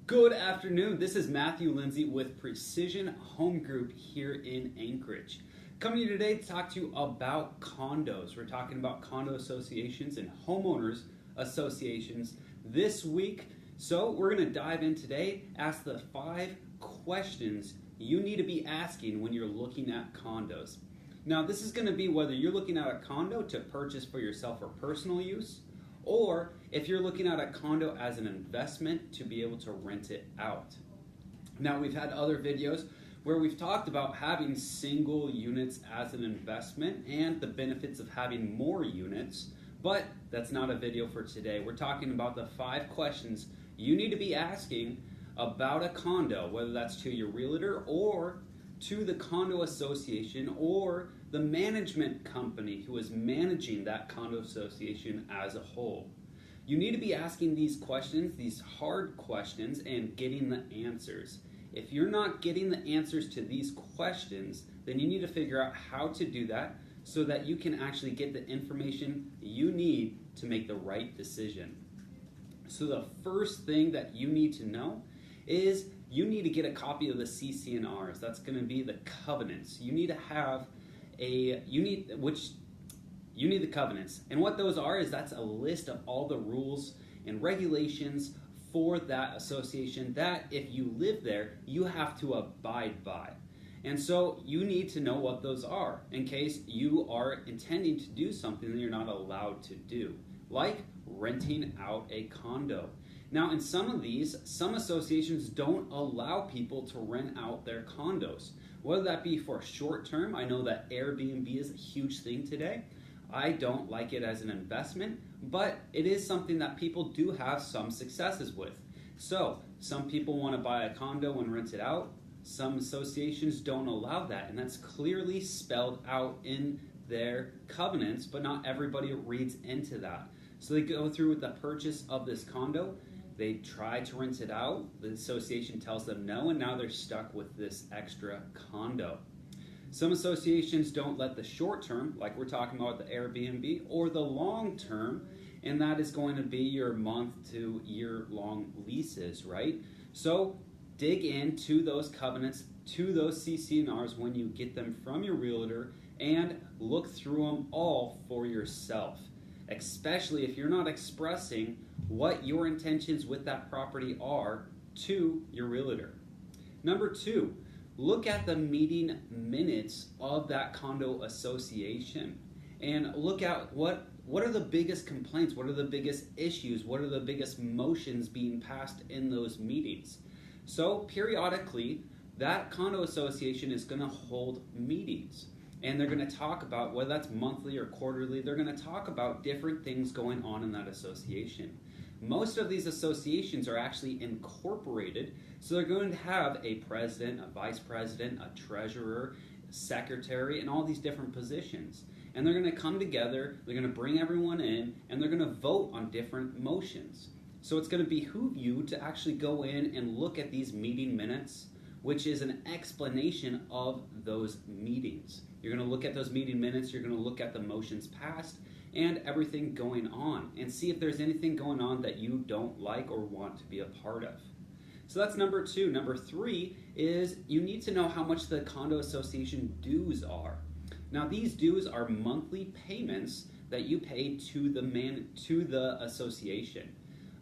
Good afternoon. This is Matthew Lindsay with Precision Home Group here in Anchorage. Coming to you today to talk to you about condos. We're talking about condo associations and homeowners associations this week. So we're going to dive in today, ask the 5 questions you need to be asking when you're looking at condos. Now this is going to be whether you're looking at a condo to purchase for yourself or personal use, or if you're looking at a condo as an investment to be able to rent it out. Now we've had other videos where we've talked about having single units as an investment and the benefits of having more units, but that's not a video for today. We're talking about the 5 questions you need to be asking about a condo, whether that's to your realtor or to the condo association or the management company who is managing that condo association as a whole. You need to be asking these questions, these hard questions, and getting the answers. If you're not getting the answers to these questions, then you need to figure out how to do that so that you can actually get the information you need to make the right decision. So the first thing that you need to know is you need to get a copy of the CC&Rs. That's going to be the covenants. You need to have you need the covenants. And what those are is that's a list of all the rules and regulations for that association that if you live there, you have to abide by. And so you need to know what those are in case you are intending to do something that you're not allowed to do, like renting out a condo. Now in some associations don't allow people to rent out their condos, whether that be for short term. I know that Airbnb is a huge thing today. I don't like it as an investment, but it is something that people do have some successes with. So some people want to buy a condo and rent it out. Some associations don't allow that, and that's clearly spelled out in their covenants, but not everybody reads into that. So they go through with the purchase of this condo. They try to rent it out. The association tells them no, and now they're stuck with this extra condo. Some associations don't let the short term, like we're talking about the Airbnb, or the long term, and that is going to be your month to year long leases, right? So dig into those covenants, to those CC&Rs when you get them from your realtor, and look through them all for yourself, especially if you're not expressing what your intentions with that property are to your realtor. Number 2, look at the meeting minutes of that condo association and look at what are the biggest complaints, what are the biggest issues, what are the biggest motions being passed in those meetings. So periodically, that condo association is going to hold meetings. And they're going to talk about, whether that's monthly or quarterly, they're going to talk about different things going on in that association. Most of these associations are actually incorporated, so they're going to have a president, a vice president, a treasurer, secretary, and all these different positions. And they're going to come together, they're going to bring everyone in, and they're going to vote on different motions. So it's going to behoove you to actually go in and look at these meeting minutes, which is an explanation of those meetings. You're going to look at those meeting minutes, you're going to look at the motions passed and everything going on and see if there's anything going on that you don't like or want to be a part of. So that's number 2. Number 3 is you need to know how much the condo association dues are. Now these dues are monthly payments that you pay to the association.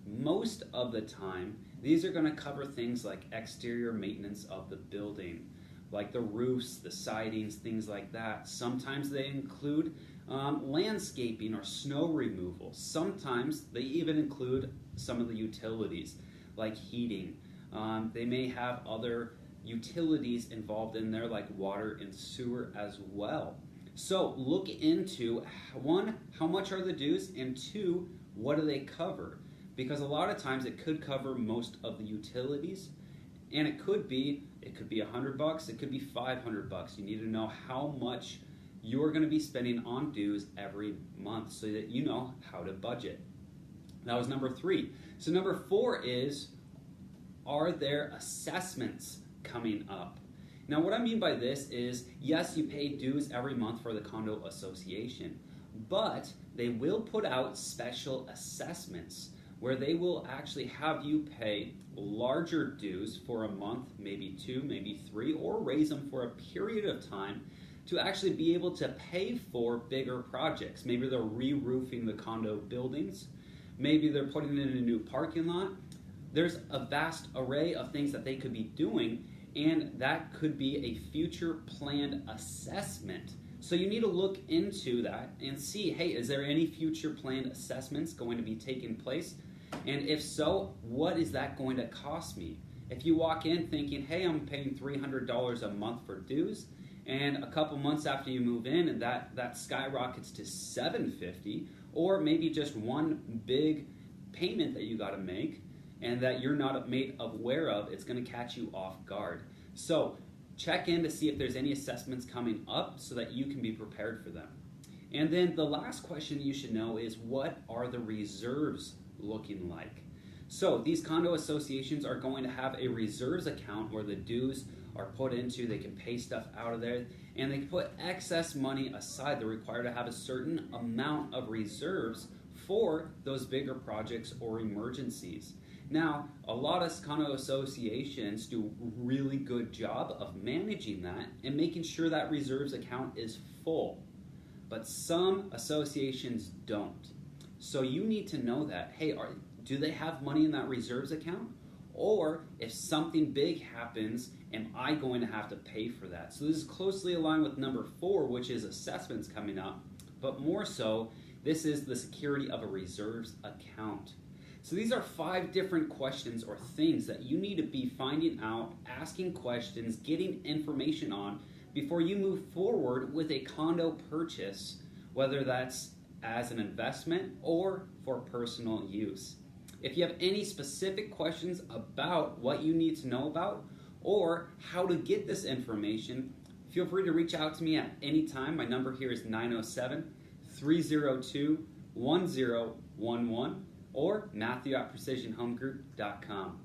Most of the time, these are going to cover things like exterior maintenance of the building, like the roofs, the sidings, things like that. Sometimes they include landscaping or snow removal. Sometimes they even include some of the utilities, like heating. They may have other utilities involved in there, like water and sewer as well. So look into, 1, how much are the dues, and 2, what do they cover? Because a lot of times it could cover most of the utilities, and it could be $100, it could be $500. You need to know how much you're going to be spending on dues every month so that you know how to budget. That was number 3. So number 4 is, are there assessments coming up? Now what I mean by this is, yes, you pay dues every month for the condo association, but they will put out special assessments where they will actually have you pay larger dues for a month, maybe 2, maybe 3, or raise them for a period of time to actually be able to pay for bigger projects. Maybe they're re-roofing the condo buildings. Maybe they're putting in a new parking lot. There's a vast array of things that they could be doing, and that could be a future planned assessment. So you need to look into that and see, hey, is there any future planned assessments going to be taking place? And if so, what is that going to cost me? If you walk in thinking, hey, I'm paying $300 a month for dues, and a couple months after you move in, and that skyrockets to $750, or maybe just one big payment that you got to make and that you're not made aware of, it's going to catch you off guard. So check in to see if there's any assessments coming up so that you can be prepared for them. And then the last question you should know is, what are the reserves looking like? So these condo associations are going to have a reserves account where the dues are put into, they can pay stuff out of there, and they can put excess money aside. They're required to have a certain amount of reserves for those bigger projects or emergencies. Now, a lot of condo associations do a really good job of managing that and making sure that reserves account is full. But some associations don't. So you need to know that, hey, do they have money in that reserves account? Or if something big happens, am I going to have to pay for that? So this is closely aligned with number 4, which is assessments coming up. But more so, this is the security of a reserves account. So these are 5 different questions or things that you need to be finding out, asking questions, getting information on before you move forward with a condo purchase, whether that's as an investment or for personal use. If you have any specific questions about what you need to know about or how to get this information, feel free to reach out to me at any time. My number here is 907-302-1011 or Matthew@precisionhomegroup.com.